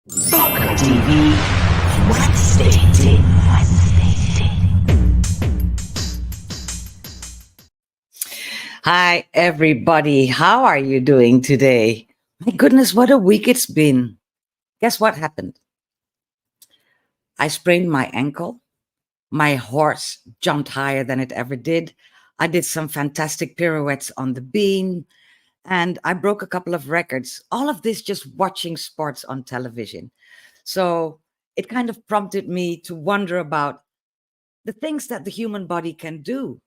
PocaTV Wenzzzday. Hi, everybody. How are you doing today? My goodness, what a week it's been. Guess what happened? I sprained my ankle. My horse jumped higher than it ever did. I did some fantastic pirouettes on the beam, and I broke a couple of records. All of this just watching sports on television. So it kind of prompted me to wonder about the things that the human body can do.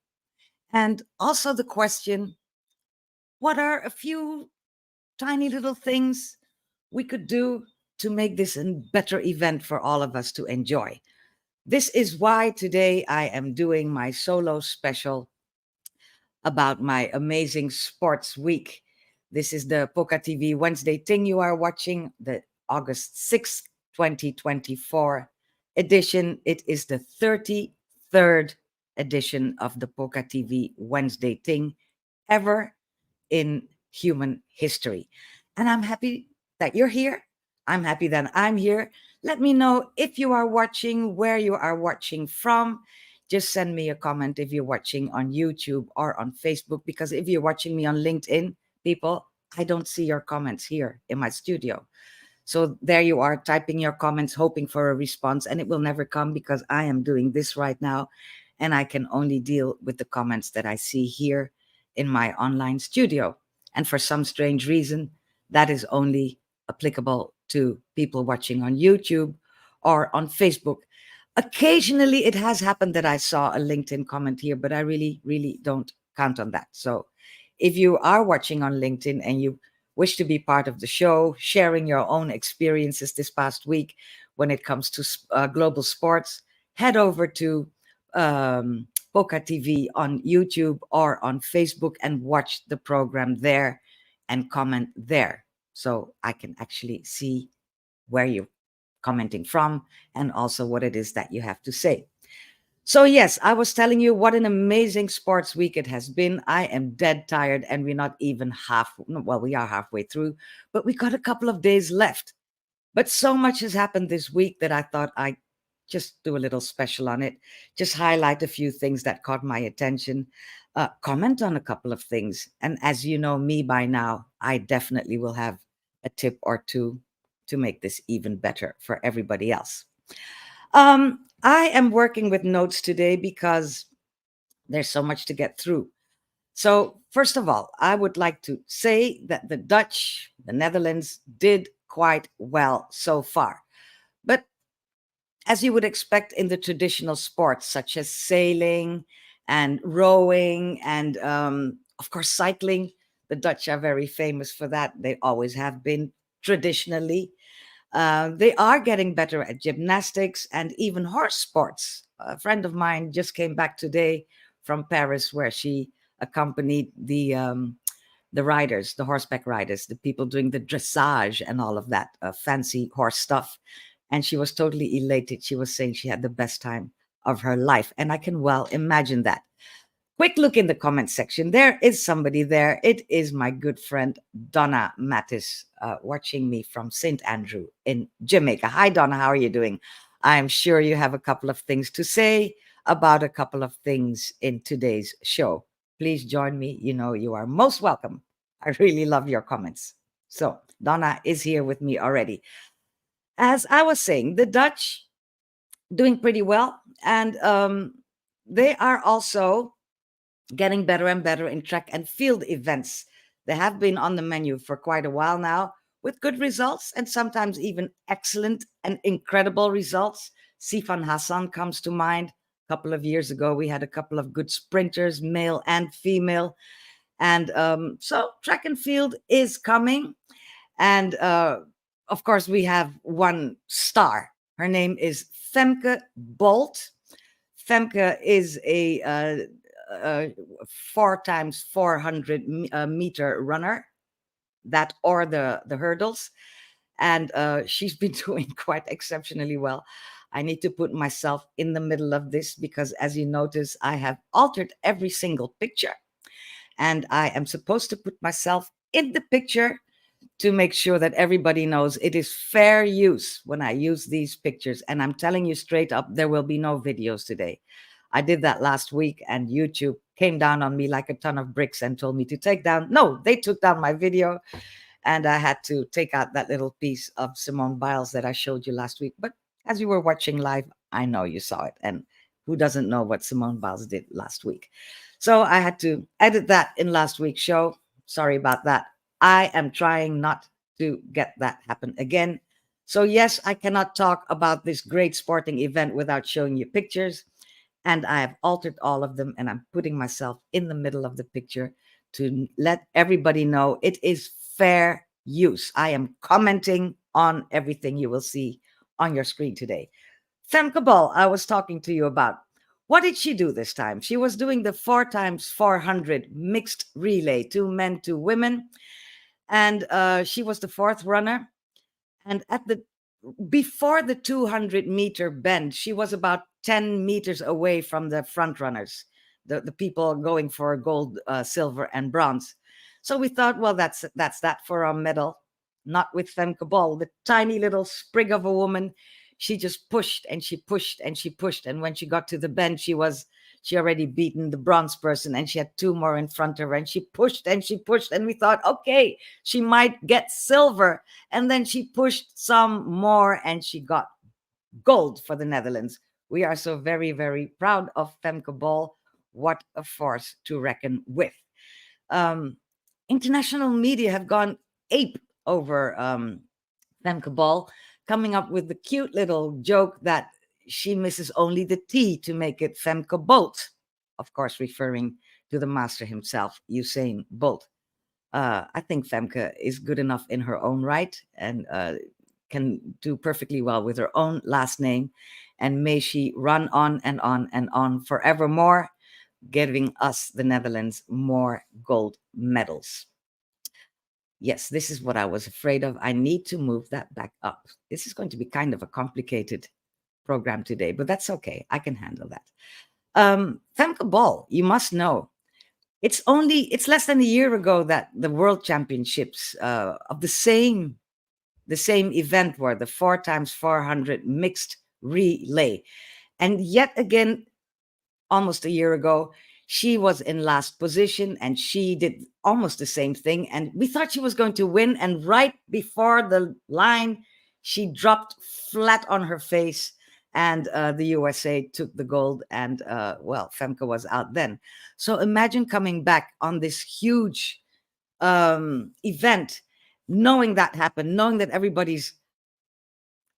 And also the question, what are a few tiny little things we could do to make this a better event for all of us to enjoy? This is why today I am doing my solo special about my amazing sports week. This is the PocaTV Wenzzzday Ting you are watching, the August 6th, 2024 edition. It is the 33rd edition of the PocaTV Wenzzzday Ting ever in human history. And I'm happy that you're here. I'm happy that I'm here. Let me know if you are watching, where you are watching from. Just send me a comment if you're watching on YouTube or on Facebook, because if you're watching me on LinkedIn, people, I don't see your comments here in my studio. So there you are, typing your comments, hoping for a response, and it will never come because I am doing this right now, and I can only deal with the comments that I see here in my online studio. And for some strange reason, that is only applicable to people watching on YouTube or on Facebook. Occasionally, it has happened that I saw a LinkedIn comment here, but I really, really don't count on that. So if you are watching on LinkedIn and you wish to be part of the show, sharing your own experiences this past week when it comes to global sports, head over to Poca TV on YouTube or on Facebook and watch the program there and comment there. So I can actually see where you're commenting from and also what it is that you have to say. So yes, I was telling you what an amazing sports week it has been. I am dead tired and we're not even well, we are halfway through, but we got a couple of days left. But so much has happened this week that I thought I'd just do a little special on it, just highlight a few things that caught my attention, comment on a couple of things. And as you know me by now, I definitely will have a tip or two to make this even better for everybody else. I am working with notes today because there's so much to get through. So first of all, I would like to say that the Dutch, the Netherlands, did quite well so far. But as you would expect in the traditional sports, such as sailing and rowing and, of course, cycling, the Dutch are very famous for that. They always have been traditionally. They are getting better at gymnastics and even horse sports. A friend of mine just came back today from Paris, where she accompanied the riders, the horseback riders, the people doing the dressage and all of that fancy horse stuff. And she was totally elated. She was saying she had the best time of her life. And I can well imagine that. Quick look in the comment section. There is somebody there. It is my good friend, Donna Mattis, watching me from St. Andrew in Jamaica. Hi, Donna. How are you doing? I'm sure you have a couple of things to say about a couple of things in today's show. Please join me. You know, you are most welcome. I really love your comments. So Donna is here with me already. As I was saying, the Dutch doing pretty well. And they are also getting better and better in track and field events. They have been on the menu for quite a while now with good results and sometimes even excellent and incredible results. Sifan Hassan comes to mind. A couple of years ago, we had a couple of good sprinters, male and female. And so track and field is coming. And of course, we have one star. Her name is Femke Bolt. Femke is a 4x400 meter runner, that or the hurdles. And she's been doing quite exceptionally well. I need to put myself in the middle of this because, as you notice, I have altered every single picture. And I am supposed to put myself in the picture to make sure that everybody knows it is fair use when I use these pictures. And I'm telling you straight up, there will be no videos today. I did that last week and YouTube came down on me like a ton of bricks and told me to take down. No, they took down my video and I had to take out that little piece of Simone Biles that I showed you last week. But as you were watching live, I know you saw it. And who doesn't know what Simone Biles did last week? So I had to edit that in last week's show. Sorry about that. I am trying not to get that happen again. So yes, I cannot talk about this great sporting event without showing you pictures. And I have altered all of them and I'm putting myself in the middle of the picture to let everybody know it is fair use. I am commenting on everything you will see on your screen today. Femke Bol, I was talking to you about. What did she do this time? She was doing the 4x400 mixed relay, 2 men, 2 women. And she was the 4th runner. And before the 200-meter bend, she was about 10 meters away from the front runners, the people going for gold, silver, and bronze. So we thought, well, that's that for our medal. Not with Femke Bol, the tiny little sprig of a woman. She just pushed and she pushed and she pushed. And when she got to the bend, she already beaten the bronze person and she had 2 more in front of her. And she pushed and she pushed. And we thought, okay, she might get silver. And then she pushed some more and she got gold for the Netherlands. We are so very, very proud of Femke Bol. What a force to reckon with. International media have gone ape over Femke Bol, coming up with the cute little joke that she misses only the T to make it Femke Bolt, of course referring to the master himself, Usain Bolt. I think Femke is good enough in her own right and can do perfectly well with her own last name. And may she run on and on and on forevermore, giving us, the Netherlands, more gold medals. Yes, this is what I was afraid of. I need to move that back up. This is going to be kind of a complicated program today, but that's okay. I can handle that. Femke Bol, you must know, it's less than a year ago that the World Championships of the same event were the 4x400 mixed relay. And yet again, almost a year ago, she was in last position and she did almost the same thing. And we thought she was going to win. And right before the line, she dropped flat on her face and the USA took the gold. And well, Femke was out then. So imagine coming back on this huge event, knowing that happened, knowing that everybody's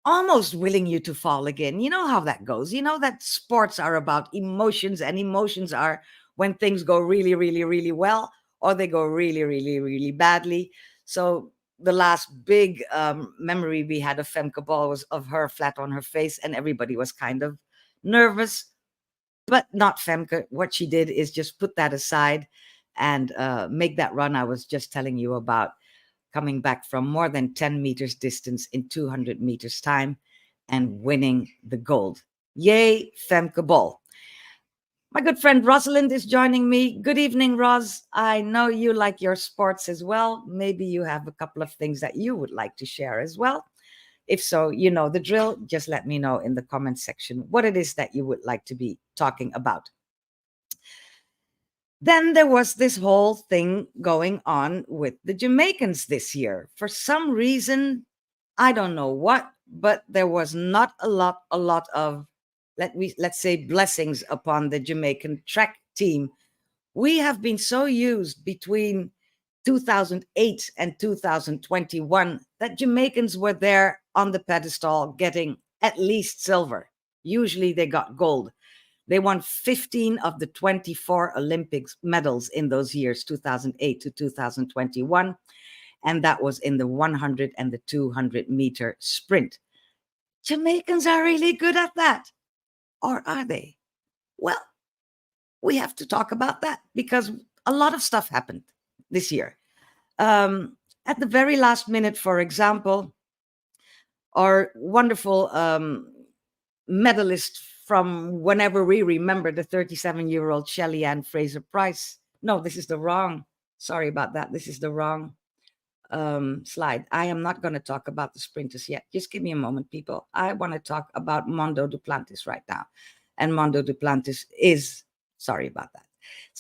almost willing you to fall again. You know how that goes. You know that sports are about emotions, and emotions are when things go really, really, really well, or they go really, really, really badly. So the last big memory we had of Femke Bol was of her flat on her face, and everybody was kind of nervous, but not Femke. What she did is just put that aside and make that run I was just telling you about, coming back from more than 10 meters distance in 200 meters time and winning the gold. Yay, Femke Bol. My good friend Rosalind is joining me. Good evening, Ros. I know you like your sports as well. Maybe you have a couple of things that you would like to share as well. If so, you know the drill. Just let me know in the comment section what it is that you would like to be talking about. Then there was this whole thing going on with the Jamaicans this year. For some reason, I don't know what, but there was not a lot of, let's say, blessings upon the Jamaican track team. We have been so used between 2008 and 2021 that Jamaicans were there on the pedestal getting at least silver. Usually they got gold. They won 15 of the 24 Olympics medals in those years, 2008 to 2021. And that was in the 100 and the 200 meter sprint. Jamaicans are really good at that. Or are they? Well, we have to talk about that because a lot of stuff happened this year. At the very last minute, for example, our wonderful medalist from whenever we remember, the 37-year-old Shelly Ann Fraser Price. No, this is the wrong. Sorry about that. This is the wrong slide. I am not going to talk about the sprinters yet. Just give me a moment, people. I want to talk about Mondo Duplantis right now. And Mondo Duplantis is, sorry about that.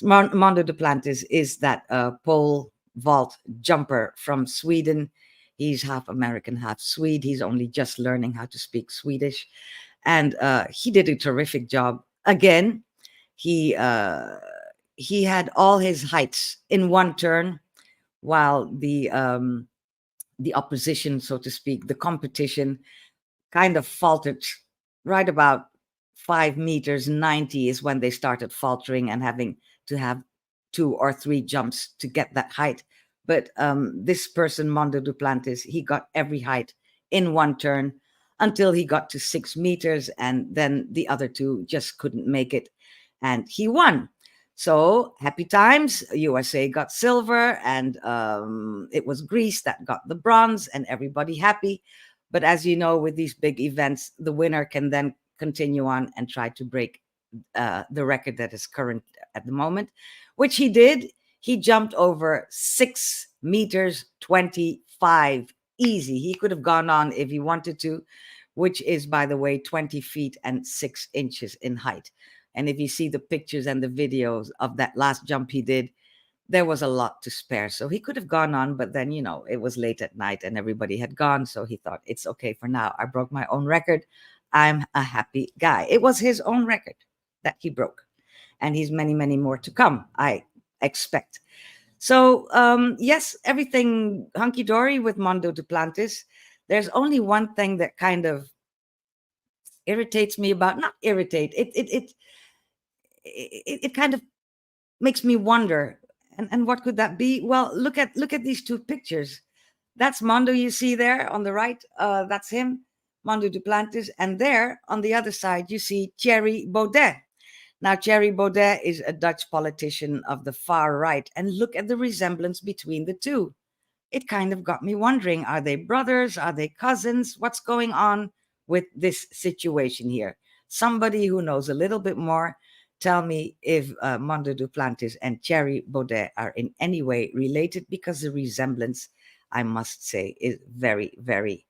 Mondo Duplantis is that pole vault jumper from Sweden. He's half American, half Swede. He's only just learning how to speak Swedish. And he did a terrific job. Again, he had all his heights in one turn, while the opposition, so to speak, the competition, kind of faltered right about 5 meters 90 is when they started faltering and having to have 2 or 3 jumps to get that height. But this person, Mondo Duplantis, he got every height in one turn until he got to 6 meters, and then the other two just couldn't make it, and he won. So happy times. USA got silver, and it was Greece that got the bronze, and everybody happy. But as you know, with these big events, the winner can then continue on and try to break the record that is current at the moment, which he did. He jumped over 6 meters 25 easy. He could have gone on if he wanted to, which is, by the way, 20 feet and 6 inches in height. And if you see the pictures and the videos of that last jump he did, there was a lot to spare. So he could have gone on, but then, it was late at night and everybody had gone. So he thought, it's okay for now. I broke my own record. I'm a happy guy. It was his own record that he broke. And he's many, many more to come, I expect. So, yes, everything hunky-dory with Mondo Duplantis. There's only one thing that kind of irritates me about, not irritate, it kind of makes me wonder, and what could that be? Well, look at these two pictures. That's Mondo, you see there on the right. That's him, Mondo Duplantis, and there on the other side you see Thierry Baudet. Now, Thierry Baudet is a Dutch politician of the far right, and look at the resemblance between the two. It kind of got me wondering, are they brothers? Are they cousins? What's going on with this situation here? Somebody who knows a little bit more, tell me if Mondo Duplantis and Thierry Baudet are in any way related, because the resemblance, I must say, is very, very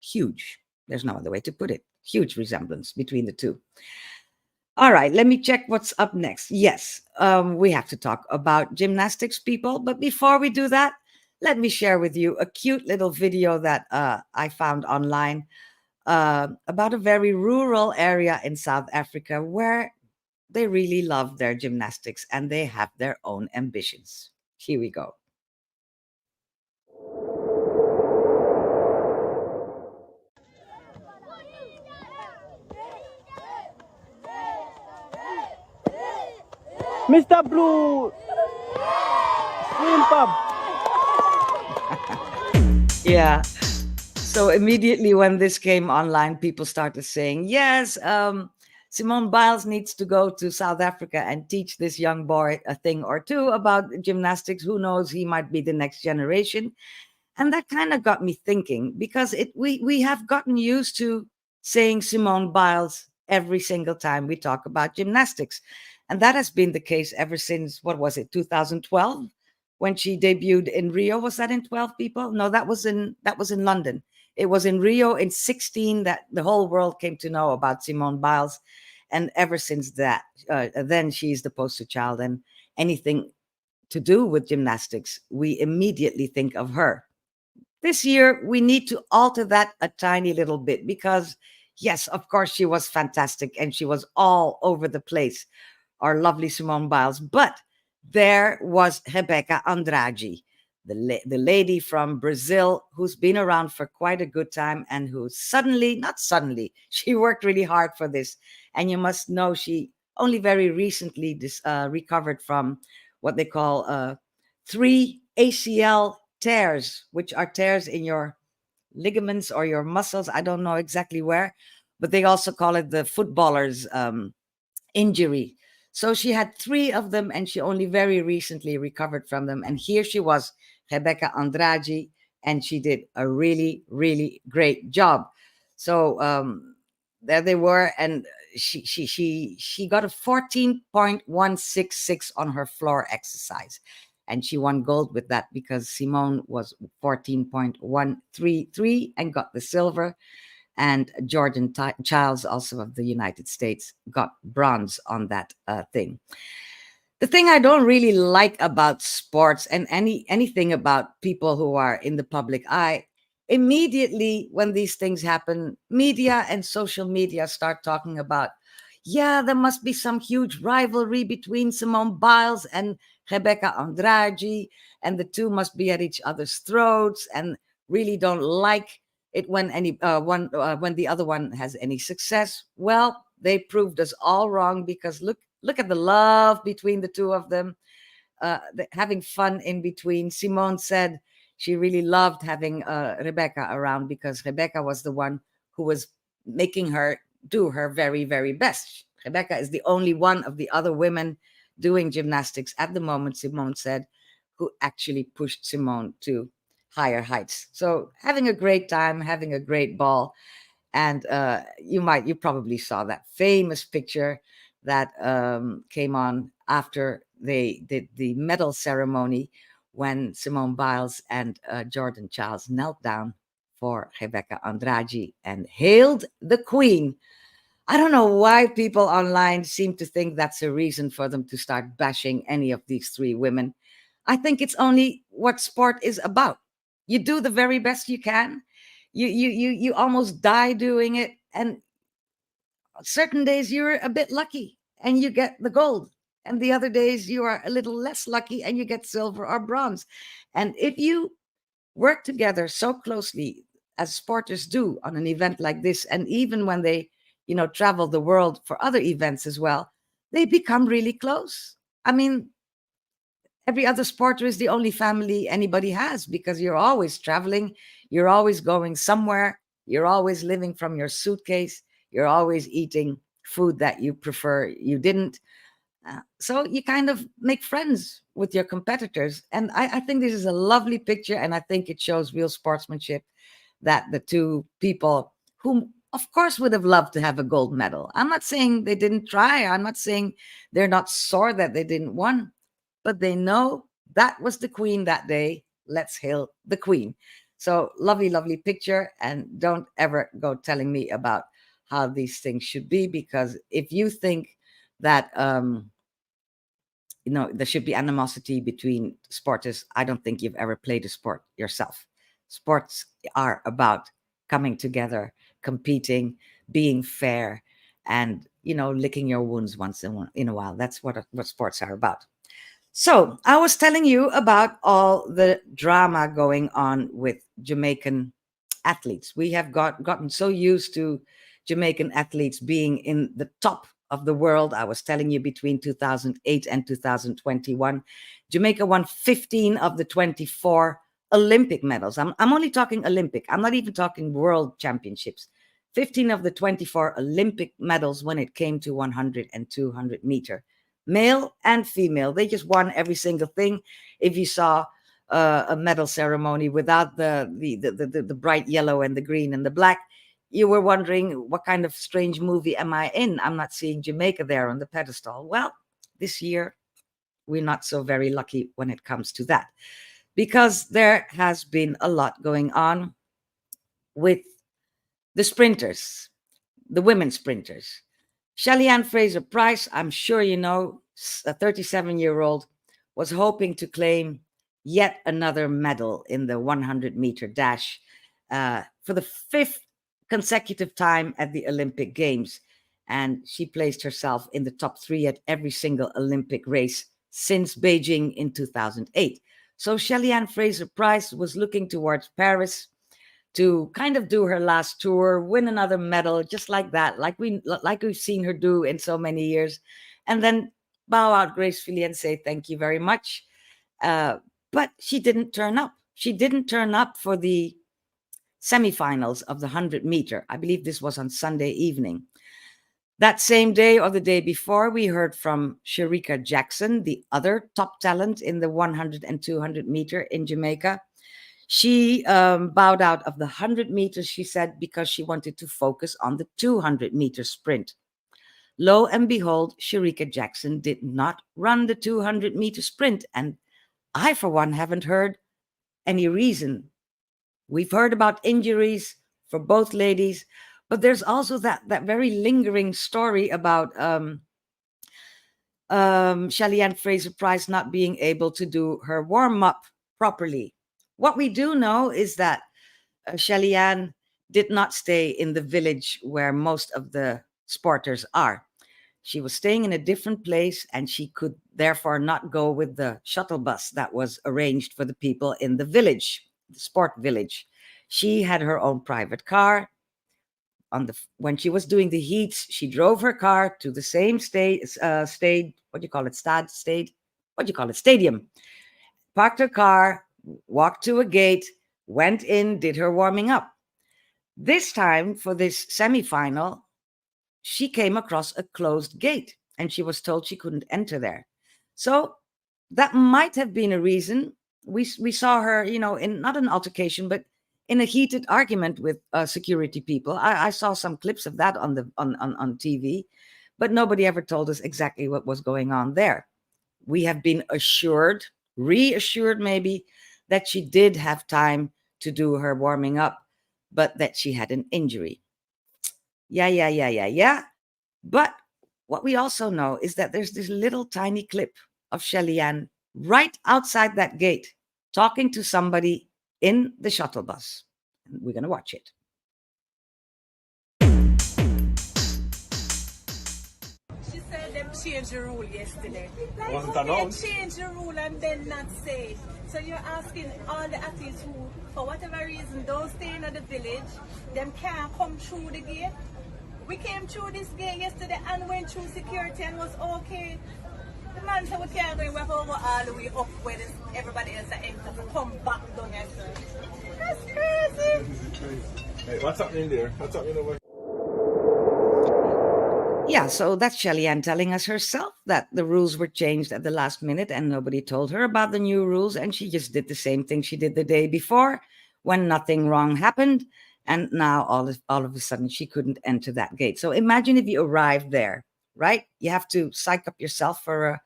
huge. There's no other way to put it. Huge resemblance between the two. All right, let me check what's up next. Yes, we have to talk about gymnastics, people. But before we do that, let me share with you a cute little video that I found online about a very rural area in South Africa where they really love their gymnastics and they have their own ambitions. Here we go. Mr. Blue, swim pub. Yeah. So immediately when this came online, people started saying, yes, Simone Biles needs to go to South Africa and teach this young boy a thing or two about gymnastics. Who knows, he might be the next generation. And that kind of got me thinking, because we have gotten used to saying Simone Biles every single time we talk about gymnastics. And that has been the case ever since, what was it, 2012, when she debuted in Rio. Was that in 12, people? No, that was in London. It was in Rio in 16 that the whole world came to know about Simone Biles. And ever since that, then she's the poster child. And anything to do with gymnastics, we immediately think of her. This year, we need to alter that a tiny little bit, because, yes, of course, she was fantastic and she was all over the place, our lovely Simone Biles. But there was Rebecca Andrade, the lady from Brazil, who's been around for quite a good time and who not suddenly, she worked really hard for this. And you must know, she only very recently recovered from what they call 3 ACL tears, which are tears in your ligaments or your muscles. I don't know exactly where, but they also call it the footballer's injury. So she had 3 of them, and she only very recently recovered from them. And here she was, Rebecca Andrade, and she did a really, really great job. So there they were, and she got a 14.166 on her floor exercise. and she won gold with that because Simone was 14.133 and got the silver, and Jordan Childs, also of the United States, got bronze on that thing. The thing I don't really like about sports and anything about people who are in the public eye, immediately when these things happen, media and social media start talking about, yeah, there must be some huge rivalry between Simone Biles and Rebecca Andrade, and the two must be at each other's throats, and really don't like it when when the other one has any success. Well, they proved us all wrong, because look at the love between the two of them, having fun in between. Simone said she really loved having Rebecca around, because Rebecca was the one who was making her do her very, very best. Rebecca is the only one of the other women doing gymnastics at the moment, Simone said, who actually pushed Simone to higher heights. So having a great time, having a great ball. And you probably saw that famous picture that came on after they did the medal ceremony, when Simone Biles and Jordan Childs knelt down for Rebecca Andrade and hailed the Queen. I don't know why people online seem to think that's a reason for them to start bashing any of these three women. I think it's only what sport is about. You do the very best you can. You almost die doing it, and certain days you're a bit lucky and you get the gold, and the other days you are a little less lucky and you get silver or bronze. And if you work together so closely as sporters do on an event like this, and even when they travel the world for other events as well, they become really close. I mean, every other sporter is the only family anybody has, because you're always traveling, you're always going somewhere, you're always living from your suitcase, you're always eating food that you prefer you didn't. So you kind of make friends with your competitors. And I think this is a lovely picture, and I think it shows real sportsmanship, that the two people, whom of course would have loved to have a gold medal. I'm not saying they didn't try. I'm not saying they're not sore that they didn't win, but they know that was the Queen that day. Let's hail the Queen. So lovely, lovely picture. And don't ever go telling me about how these things should be, because if you think that there should be animosity between sporters, I don't think you've ever played a sport yourself. Sports are about coming together, competing, being fair, and licking your wounds once in a while. That's what sports are about. So I was telling you about all the drama going on with Jamaican athletes. We have gotten so used to Jamaican athletes being in the top of the world. I was telling you, between 2008 and 2021, Jamaica won 15 of the 24 Olympic medals. I'm only talking Olympic. I'm not even talking world championships. 15 of the 24 Olympic medals when it came to 100 and 200 meter. Male and female, they just won every single thing. If you saw a medal ceremony without the bright yellow and the green and the black, you were wondering, what kind of strange movie am I in? I'm not seeing Jamaica there on the pedestal. Well, this year we're not so very lucky when it comes to that, because there has been a lot going on with the sprinters, the women sprinters. Shelly-Ann Fraser-Pryce, I'm sure you know, a 37-year-old, was hoping to claim yet another medal in the 100-meter dash for the 5th consecutive time at the Olympic Games. And she placed herself in the top 3 at every single Olympic race since Beijing in 2008. So Shelly-Ann Fraser-Pryce was looking towards Paris to kind of do her last tour, win another medal, just like that, like we've seen her do in so many years, and then bow out gracefully and say thank you very much. But she didn't turn up. She didn't turn up for the semifinals of the 100-meter. I believe this was on Sunday evening. That same day or the day before, we heard from Shericka Jackson, the other top talent in the 100 and 200 meter in Jamaica. She bowed out of the 100 meters, she said, because she wanted to focus on the 200-meter sprint. Lo and behold, Shericka Jackson did not run the 200-meter sprint. And I, for one, haven't heard any reason. We've heard about injuries for both ladies, but there's also that very lingering story about Shelly-Ann Fraser-Pryce not being able to do her warm-up properly. What we do know is that Shelly-Ann did not stay in the village where most of the sporters are. She was staying in a different place, and she could therefore not go with the shuttle bus that was arranged for the people in the village, the sport village. She had her own private car. When she was doing the heats, she drove her car to the same what do you call it, stadium, parked her car, walked to a gate, went in, did her warming up. This time, for this semifinal, she came across a closed gate and she was told she couldn't enter there. So that might have been a reason. We saw her, in not an altercation, but in a heated argument with security people. I saw some clips of that on TV, but nobody ever told us exactly what was going on there. We have been reassured maybe, that she did have time to do her warming up, but that she had an injury. Yeah. But what we also know is that there's this little tiny clip of Shelly-Ann right outside that gate talking to somebody in the shuttle bus. We're going to watch it. She said they changed the rule yesterday. Wasn't How announced. they change the rule and then not say it? So you're asking all the athletes who, for whatever reason, don't stay in the village, them can't come through the gate. We came through this gate yesterday and went through security and was okay. The man said we can't go, we have to go all the way up where everybody else are enter to come back down here. That's crazy. Hey, what's happening there? What's happening over? Yeah, so that's Shelly-Ann telling us herself that the rules were changed at the last minute and nobody told her about the new rules, and she just did the same thing she did the day before when nothing wrong happened, and now all of a sudden she couldn't enter that gate. So imagine if you arrived there, right? You have to psych up yourself for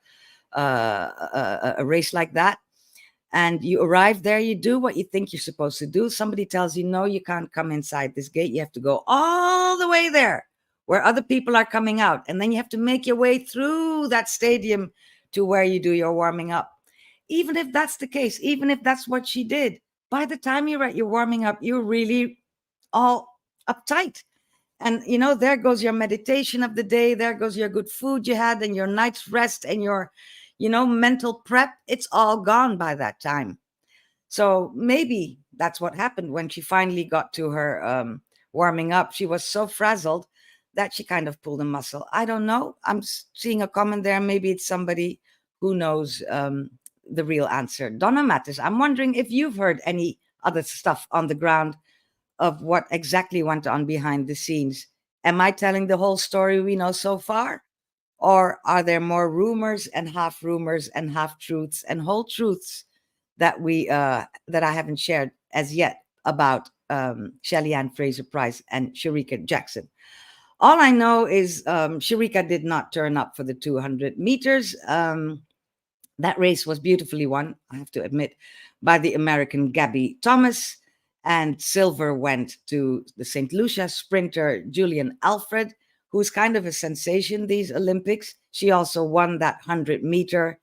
a race like that, and you arrive there, you do what you think you're supposed to do. Somebody tells you, no, you can't come inside this gate. You have to go all the way there where other people are coming out. And then you have to make your way through that stadium to where you do your warming up. Even if that's the case, even if that's what she did, by the time you're at your warming up, you're really all uptight. And, there goes your meditation of the day. There goes your good food you had and your night's rest and your, mental prep. It's all gone by that time. So maybe that's what happened when she finally got to her warming up. She was so frazzled that she kind of pulled a muscle. I don't know. I'm seeing a comment there. Maybe it's somebody who knows the real answer. Donna Mattis, I'm wondering if you've heard any other stuff on the ground of what exactly went on behind the scenes. Am I telling the whole story we know so far? Or are there more rumors and half truths and whole truths that I haven't shared as yet about Shelly-Ann Fraser-Pryce and Shericka Jackson? All I know is Shericka did not turn up for the 200 meters. That race was beautifully won, I have to admit, by the American Gabby Thomas. And silver went to the St. Lucia sprinter Julian Alfred, who's kind of a sensation these Olympics. She also won that 100-meter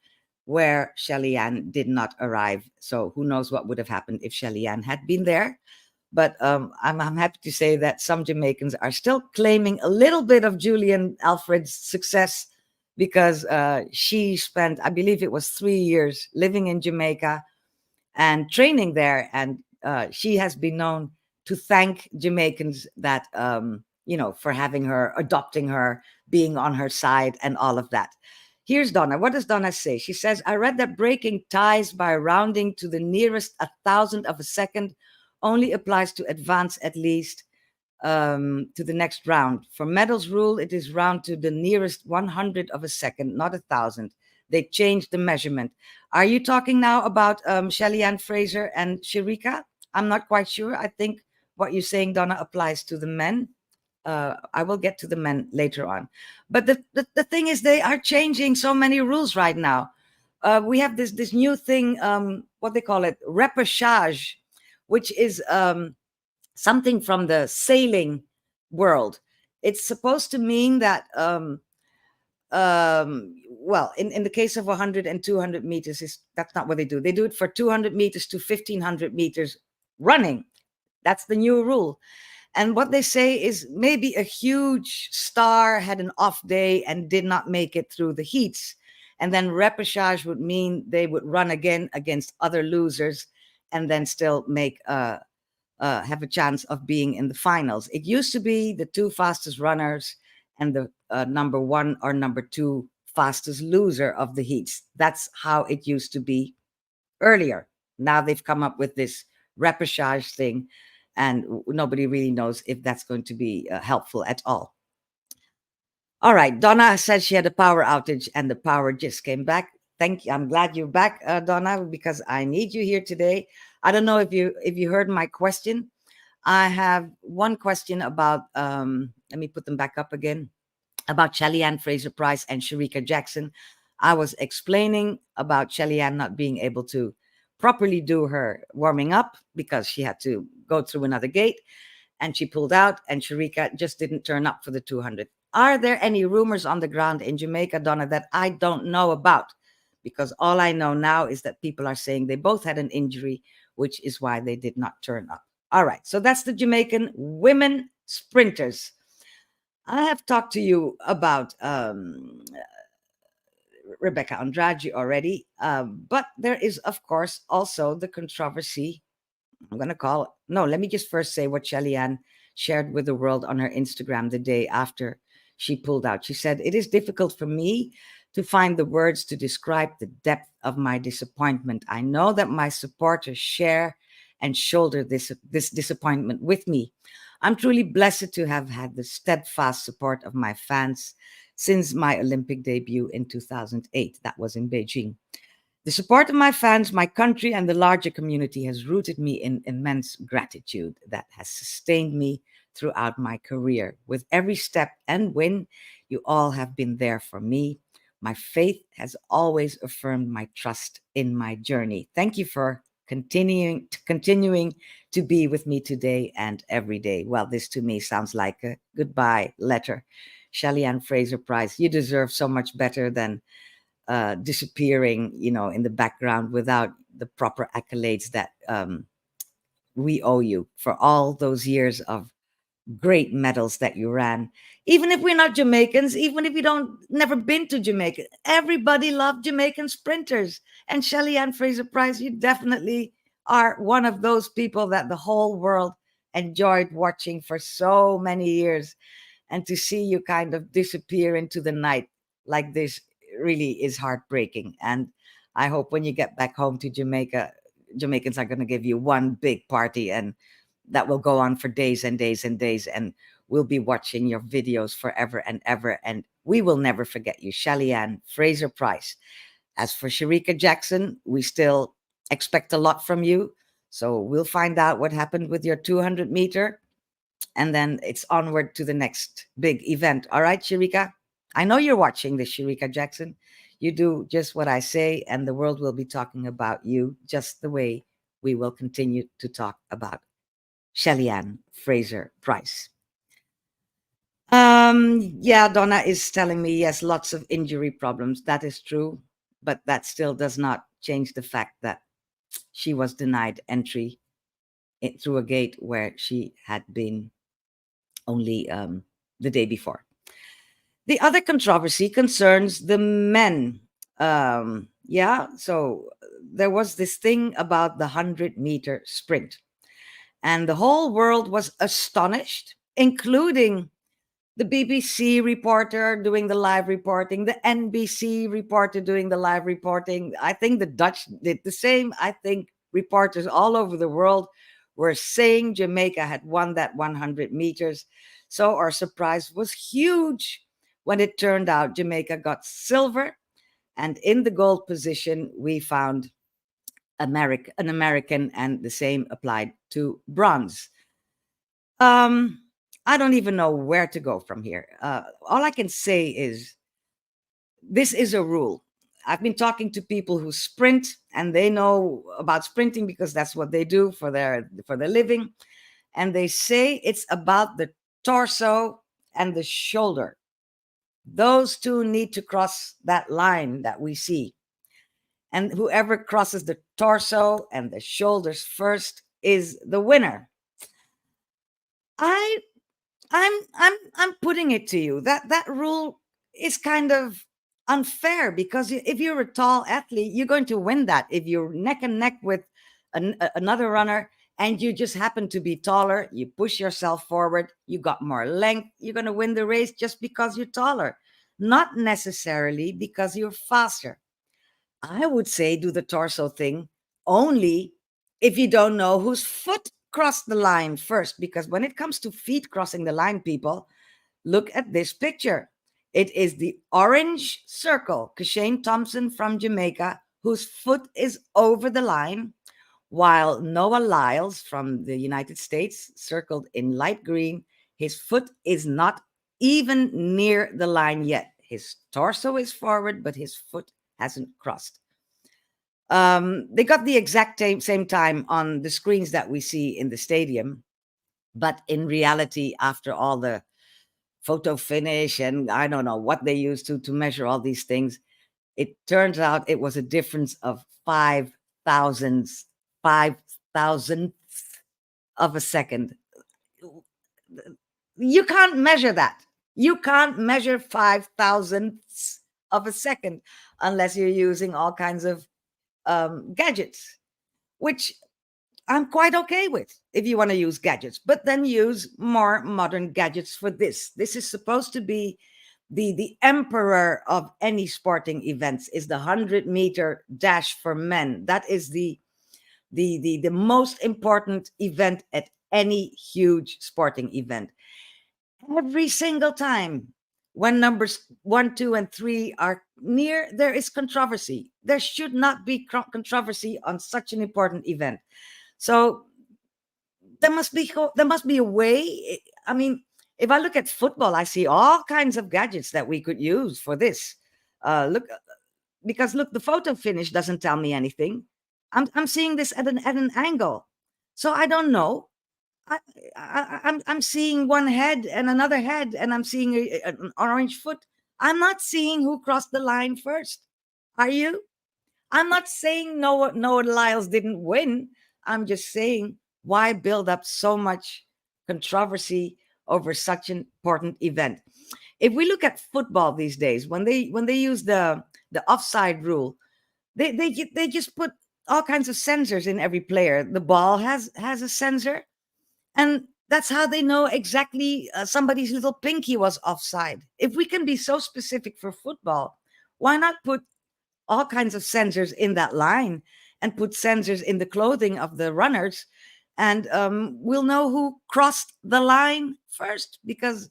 where Shelly-Ann did not arrive. So who knows what would have happened if Shelly-Ann had been there. But I'm happy to say that some Jamaicans are still claiming a little bit of Julian Alfred's success because she spent, I believe it was 3 years living in Jamaica and training there. And she has been known to thank Jamaicans that, for having her, adopting her, being on her side and all of that. Here's Donna. What does Donna say? She says, I read that breaking ties by rounding to the nearest 1,000th of a second only applies to advance at least to the next round. For medals rule, it is round to the nearest 100th of a second, not 1,000th. They changed the measurement. Are you talking now about Shelly-Ann Fraser and Shericka? I'm not quite sure. I think what you're saying, Donna, applies to the men. I will get to the men later on. But the thing is, they are changing so many rules right now. we have this new thing, what they call it, repechage, which is something from the sailing world. It's supposed to mean that well, in the case of 100 and 200 meters, that's not what they do. They do it for 200 meters to 1500 meters running. That's the new rule. And what they say is maybe a huge star had an off day and did not make it through the heats. And then repechage would mean they would run again against other losers and then still make have a chance of being in the finals. It used to be the two fastest runners and the number one or number two fastest loser of the heats. That's how it used to be earlier. Now they've come up with this repechage thing, and nobody really knows if that's going to be helpful at all. All right, Donna said she had a power outage and the power just came back. Thank you. I'm glad you're back, Donna, because I need you here today. I don't know if you heard my question. I have one question about, let me put them back up again, about Shelly-Ann Fraser-Pryce and Shericka Jackson. I was explaining about Shelly-Ann not being able to properly do her warming up because she had to go through another gate and she pulled out, and Shericka just didn't turn up for the 200. Are there any rumors on the ground in Jamaica, Donna, that I don't know about? Because all I know now is that people are saying they both had an injury, which is why they did not turn up. All right, so that's the Jamaican women sprinters. I have talked to you about Rebecca Andrade already, but there is, of course, also the controversy. I'm going to call it. No, let me just first say what Shelly-Ann shared with the world on her Instagram the day after she pulled out. She said, "It is difficult for me to find the words to describe the depth of my disappointment. I know that my supporters share and shoulder this disappointment with me. I'm truly blessed to have had the steadfast support of my fans since my Olympic debut in 2008. That was in Beijing. The support of my fans, my country, and the larger community has rooted me in immense gratitude that has sustained me throughout my career. With every step and win, you all have been there for me. My faith has always affirmed my trust in my journey. Thank you for continuing to be with me today and every day." Well, this to me sounds like a goodbye letter. Shelly-Ann Fraser-Pryce, you deserve so much better than disappearing, in the background without the proper accolades that we owe you for all those years of great medals that you ran. Even if we're not Jamaicans, even if you don't never been to Jamaica, everybody loved Jamaican sprinters. And Shelly-Ann Fraser-Pryce, you definitely are one of those people that the whole world enjoyed watching for so many years. And to see you kind of disappear into the night like this really is heartbreaking. And I hope when you get back home to Jamaica, Jamaicans are going to give you one big party, and that will go on for days and days and days. And we'll be watching your videos forever and ever. And we will never forget you, Shelly-Ann Fraser-Pryce. As for Shericka Jackson, we still expect a lot from you. So we'll find out what happened with your 200 meter. And then it's onward to the next big event. All right, Shericka? I know you're watching this, Shericka Jackson. You do just what I say, and the world will be talking about you just the way we will continue to talk about Shelly-Ann Fraser-Pryce. Yeah, Donna is telling me, yes, lots of injury problems. That is true, but that still does not change the fact that she was denied entry through a gate where she had been only the day before. The other controversy concerns the men. Yeah, so there was this thing about the 100-meter sprint, and the whole world was astonished, including the BBC reporter doing the live reporting, the NBC reporter doing the live reporting. I think the Dutch did the same. I think reporters all over the world were saying Jamaica had won that 100 meters. So our surprise was huge when it turned out Jamaica got silver. And in the gold position, we found an American, and the same applied to bronze. I don't even know where to go from here. All I can say is this is a rule. I've been talking to people who sprint, and they know about sprinting because that's what they do for their living. And they say it's about the torso and the shoulder. Those two need to cross that line that we see. And whoever crosses the torso and the shoulders first is the winner. I I'm putting it to you that that rule is kind of unfair, because if you're a tall athlete, you're going to win that. If you're neck and neck with another runner and you just happen to be taller, you push yourself forward, you got more length, you're going to win the race just because you're taller, not necessarily because you're faster. I would say do the torso thing only if you don't know whose foot crossed the line first. Because when it comes to feet crossing the line, people, look at this picture. It is the orange circle, Kashane Thompson from Jamaica, whose foot is over the line, while Noah Lyles from the United States, circled in light green, his foot is not even near the line yet. His torso is forward, but his foot hasn't crossed. They got the exact same time on the screens that we see in the stadium, but in reality, after all the photo finish and I don't know what they used to measure all these things, it turns out it was a difference of 5,000ths of a second. You can't measure that. You can't measure 5,000ths of a second unless you're using all kinds of gadgets, which I'm quite okay with if you want to use gadgets, but then use more modern gadgets for this. This is supposed to be the emperor of any sporting events, is the 100-meter dash for men. That is the most important event at any huge sporting event. Every single time when numbers 1, 2, and 3 are near, there is controversy. There should not be controversy on such an important event. So there must be a way. I mean, if I look at football, I see all kinds of gadgets that we could use for this. Because look, the photo finish doesn't tell me anything. I'm seeing this at an angle, so I don't know. I'm seeing one head and another head, and I'm seeing an orange foot. I'm not seeing who crossed the line first. Are you? I'm not saying Noah Lyles didn't win. I'm just saying, why build up so much controversy over such an important event? If we look at football these days, when they use the offside rule, they just put all kinds of sensors in every player. The ball has a sensor, and that's how they know exactly somebody's little pinky was offside. If we can be so specific for football, why not put all kinds of sensors in that line and put sensors in the clothing of the runners, and we'll know who crossed the line first? Because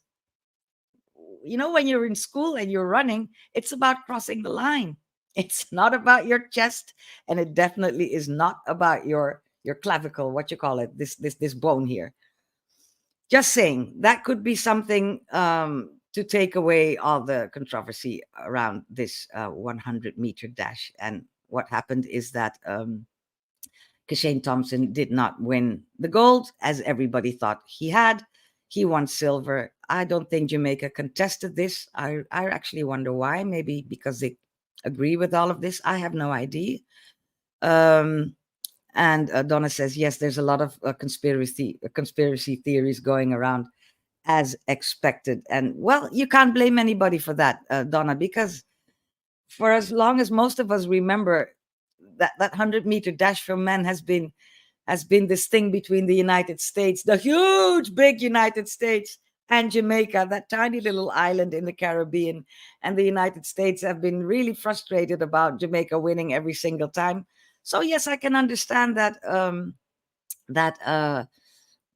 when you're in school and you're running, it's about crossing the line. It's not about your chest, and it definitely is not about your clavicle, what you call it, this bone here. Just saying, that could be something to take away all the controversy around this 100-meter dash. And what happened is that Kashane Thompson did not win the gold as everybody thought he had. He won silver. I don't think Jamaica contested this. I actually wonder why. Maybe because they agree with all of this. I have no idea. And Donna says, yes, there's a lot of conspiracy theories going around, as expected. And well, you can't blame anybody for that, Donna, because for as long as most of us remember, that 100-meter dash for men has been this thing between the United States, the huge, big United States, and Jamaica, that tiny little island in the Caribbean. And the United States have been really frustrated about Jamaica winning every single time. So yes, I can understand that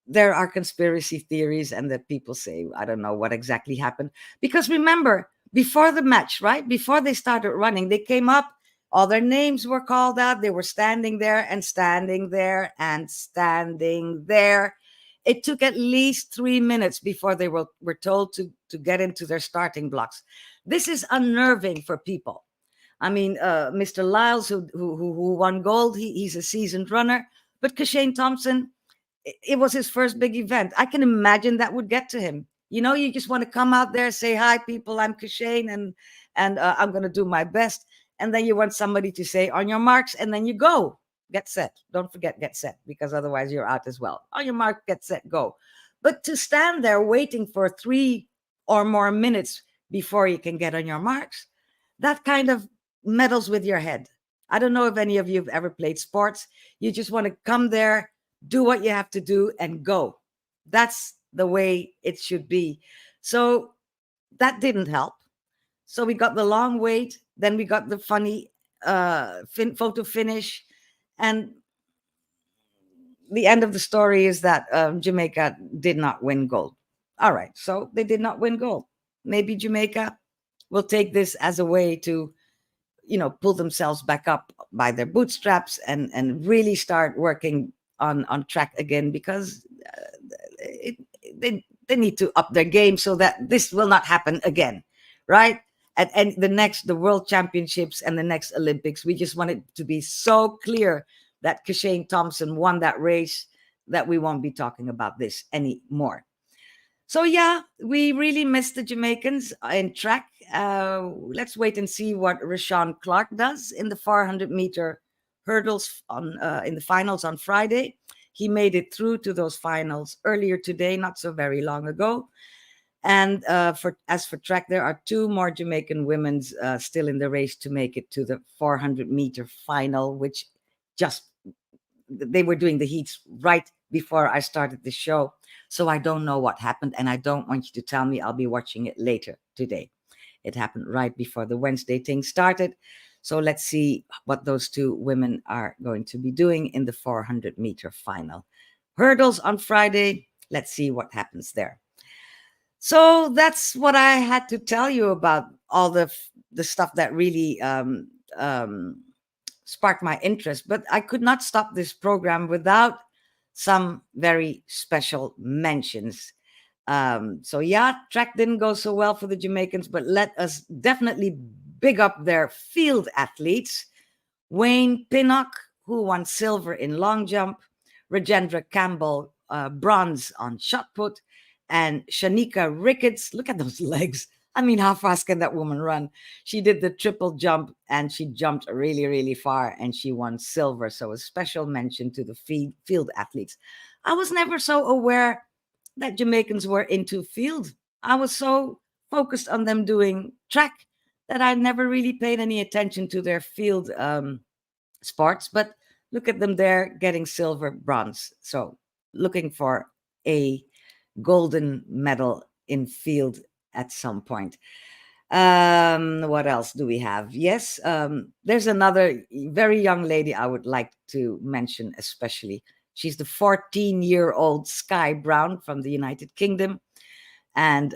there are conspiracy theories, and that people say, I don't know what exactly happened. Because remember, before the match, right? Before they started running, they came up, all their names were called out. They were standing there and standing there and standing there. It took at least 3 minutes before they were told to get into their starting blocks. This is unnerving for people. I mean, Mr. Lyles, who won gold, he's a seasoned runner. But Kashane Thompson, it was his first big event. I can imagine that would get to him. You know, you just want to come out there, say, hi, people, I'm Kashane, and I'm going to do my best. And then you want somebody to say, on your marks, and then you go. Get set. Don't forget, get set, because otherwise you're out as well. On your mark, get set, go. But to stand there waiting for 3 or more minutes before you can get on your marks, that kind of meddles with your head. I don't know if any of you have ever played sports. You just want to come there, do what you have to do, and go. That's the way it should be. So that didn't help. So we got the long wait, then we got the funny photo finish, and the end of the story is that Jamaica did not win gold. All right, so they did not win gold. Maybe Jamaica will take this as a way to, pull themselves back up by their bootstraps and really start working on track again, because they need to up their game so that this will not happen again, right? And the World Championships and the next Olympics, we just want it to be so clear that Kashane Thompson won that race that we won't be talking about this anymore. So yeah, we really missed the Jamaicans in track. Let's wait and see what Rashawn Clark does in the 400-meter hurdles in the finals on Friday. He made it through to those finals earlier today, not so very long ago. And as for track, there are 2 more Jamaican women still in the race to make it to the 400-meter final, which they were doing the heats right before I started the show. So I don't know what happened, and I don't want you to tell me. I'll be watching it later today. It happened right before the Wenzzzday Ting started. So let's see what those 2 women are going to be doing in the 400-meter final. Hurdles on Friday. Let's see what happens there. So that's what I had to tell you about all the stuff that really sparked my interest. But I could not stop this program without some very special mentions. So yeah, track didn't go so well for the Jamaicans, but let us definitely big up their field athletes. Wayne Pinnock, who won silver in long jump, Rajendra Campbell, bronze on shot put, and Shanika Ricketts, look at those legs. I mean, how fast can that woman run? She did the triple jump, and she jumped really, really far, and she won silver. So a special mention to the field athletes. I was never so aware that Jamaicans were into field. I was so focused on them doing track that I never really paid any attention to their field sports. But look at them there getting silver, bronze. So looking for a golden medal in field at some point. What else do we have? Yes, there's another very young lady I would like to mention especially. She's the 14-year-old Sky Brown from the United Kingdom, and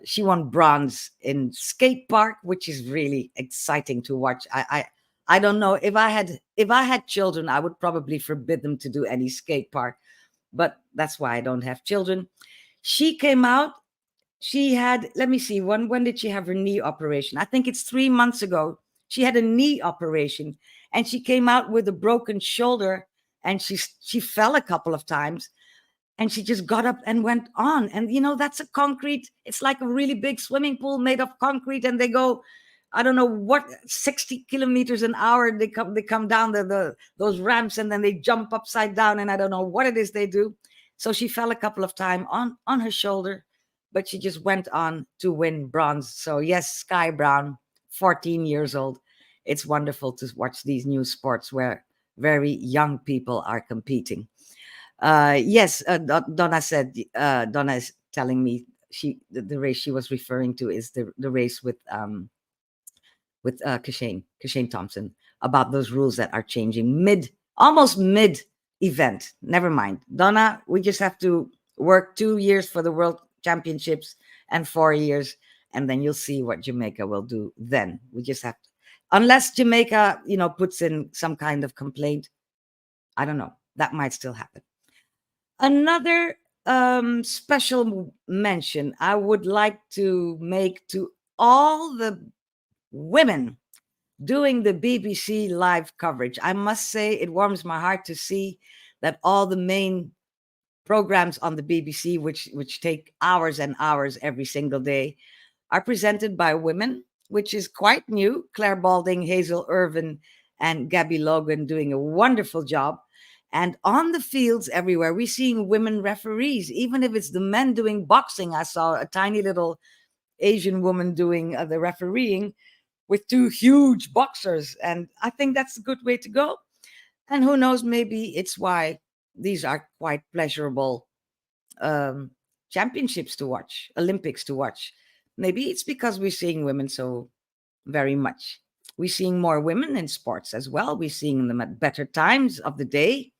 she won bronze in skate park, which is really exciting to watch. I don't know, if I had children, I would probably forbid them to do any skate park, but that's why I don't have children. She came out. She had, let me see, when did she have her knee operation? I think it's 3 months ago. She had a knee operation, and she came out with a broken shoulder, and she fell a couple of times, and she just got up and went on. And that's a concrete, it's like a really big swimming pool made of concrete, and they go, I don't know what, 60 kilometers an hour. They come down those ramps, and then they jump upside down, and I don't know what it is they do. So she fell a couple of times on her shoulder, but she just went on to win bronze. So yes, Sky Brown, 14 years old. It's wonderful to watch these new sports where very young people are competing. Yes, Donna is telling me the race she was referring to is the race with Kashane Thompson, about those rules that are changing almost mid event. Never mind, Donna, we just have to work 2 years for the World Championships and 4 years, and then you'll see what Jamaica will do then. We just have to, unless Jamaica puts in some kind of complaint, I don't know, that might still happen. Another special mention I would like to make to all the women doing the BBC live coverage. I must say it warms my heart to see that all the main programs on the BBC, which take hours and hours every single day, are presented by women, which is quite new. Claire Balding, Hazel Irvin, and Gabby Logan doing a wonderful job. And on the fields everywhere, we're seeing women referees, even if it's the men doing boxing. I saw a tiny little Asian woman doing the refereeing with two huge boxers. And I think that's a good way to go. And who knows, maybe it's why these are quite pleasurable um, championships to watch, Olympics to watch. Maybe it's because we're seeing women so very much. We're seeing more women in sports as well. We're seeing them at better times of the day.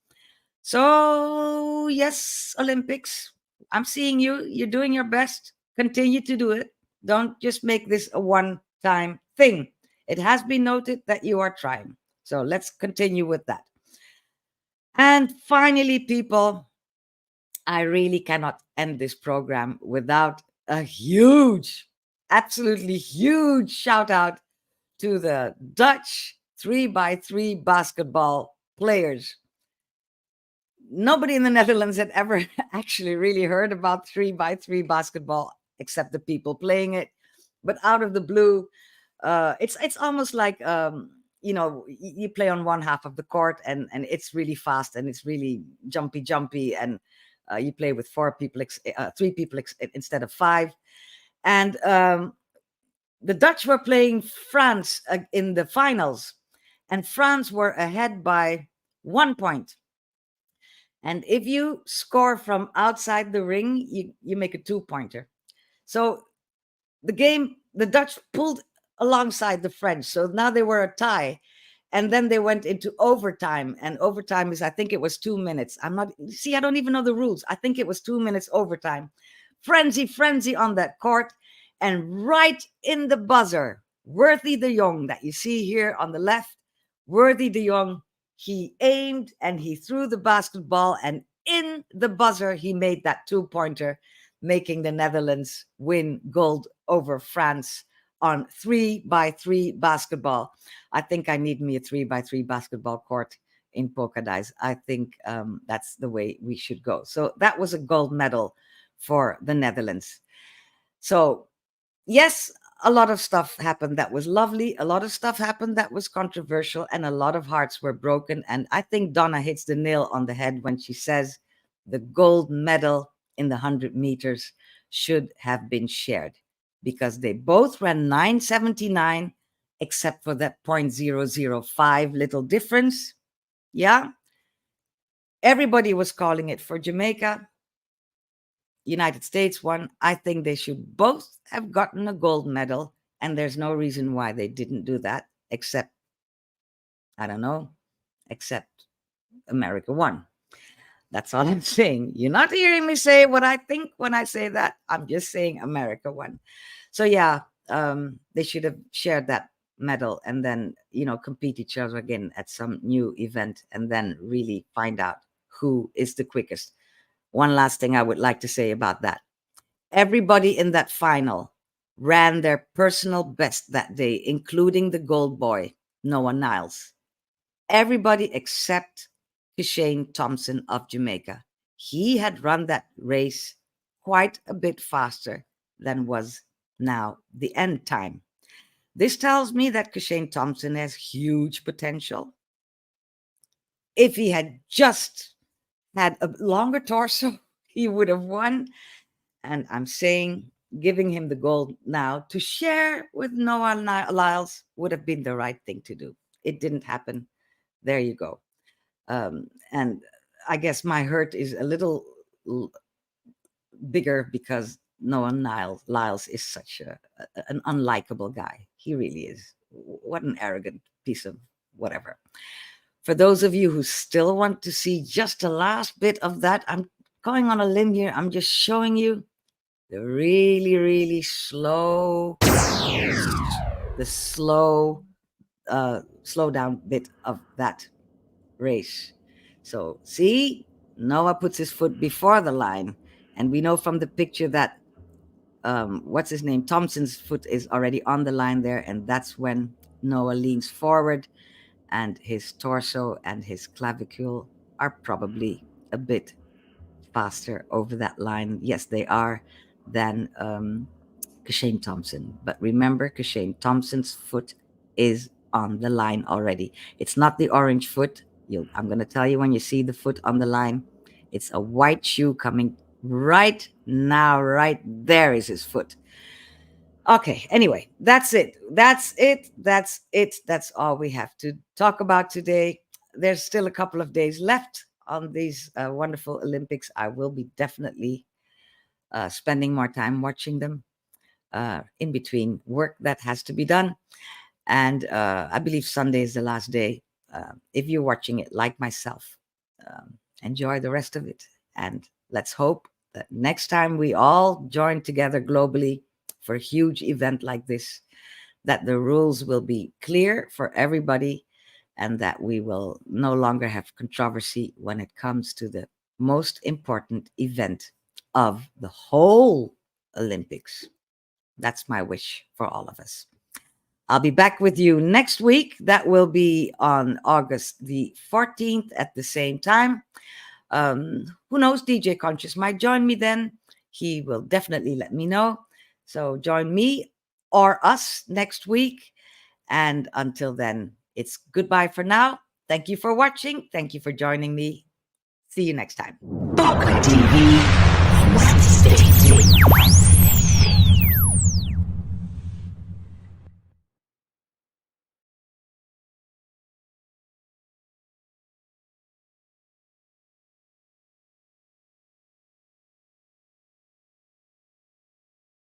So, yes, Olympics, I'm seeing you. You're doing your best. Continue to do it. Don't just make this a one-time thing. It has been noted that you are trying. So let's continue with that. And finally, people, I really cannot end this program without a huge, absolutely huge shout out to the Dutch 3x3 basketball players. Nobody in the Netherlands had ever actually really heard about 3x3 basketball except the people playing it. But out of the blue, it's almost like you play on one half of the court and it's really fast and it's really jumpy and you play with three people instead of five. And the Dutch were playing France in the finals, and France were ahead by 1 point. And if you score from outside the ring, you make a 2-pointer. So the Dutch pulled alongside the French. So now they were a tie. And then they went into overtime. And overtime is, I think it was 2 minutes. I don't even know the rules. I think it was 2 minutes overtime. Frenzy on that court. And right in the buzzer, Worthy de Jong, that you see here on the left, Worthy de Jong, he aimed and he threw the basketball. And in the buzzer, he made that 2-pointer, making the Netherlands win gold over France on 3x3 basketball. I think I need me a 3x3 basketball court in Poca. I think that's the way we should go. So that was a gold medal for the Netherlands. So yes, a lot of stuff happened that was lovely. A lot of stuff happened that was controversial, and a lot of hearts were broken. And I think Donna hits the nail on the head when she says the gold medal in the 100 meters should have been shared, because they both ran 9:79, except for that 0.005 little difference. Yeah. Everybody was calling it for Jamaica. United States won. I think they should both have gotten a gold medal, and there's no reason why they didn't do that, except, I don't know, except America won. That's all I'm saying. You're not hearing me say what I think when I say that. I'm just saying America won. So yeah, they should have shared that medal and then, compete each other again at some new event and then really find out who is the quickest. One last thing I would like to say about that. Everybody in that final ran their personal best that day, including the gold boy, Noah Niles. Everybody except Kashane Thompson of Jamaica. He had run that race quite a bit faster than was now the end time. This tells me that Kashane Thompson has huge potential. If he had just had a longer torso, he would have won. And I'm saying giving him the gold now to share with Noah Lyles would have been the right thing to do. It didn't happen. There you go. And I guess my hurt is a little bigger because Noah Lyles is such an unlikable guy. He really is. What an arrogant piece of whatever. For those of you who still want to see just a last bit of that, I'm going on a limb here. I'm just showing you the really, really slow down bit of that race. So see, Noah puts his foot before the line, and we know from the picture that what's his name? Thompson's foot is already on the line there, and that's when Noah leans forward, and his torso and his clavicule are probably a bit faster over that line. Yes, they are, than Kashane Thompson. But remember, Kashane Thompson's foot is on the line already. It's not the orange foot. I'm going to tell you when you see the foot on the line. It's a white shoe coming right now. Right there is his foot. Okay, anyway, that's it. That's all we have to talk about today. There's still a couple of days left on these wonderful Olympics. I will be definitely spending more time watching them in between work that has to be done. And I believe Sunday is the last day. If you're watching it like myself, enjoy the rest of it. And let's hope that next time we all join together globally for a huge event like this, that the rules will be clear for everybody, and that we will no longer have controversy when it comes to the most important event of the whole Olympics. That's my wish for all of us. I'll be back with you next week. That will be on August the 14th at the same time. Who knows, DJ Conscious might join me then. He will definitely let me know. So join me or us next week. And until then, it's goodbye for now. Thank you for watching. Thank you for joining me. See you next time. PocaTV Wenzzzday.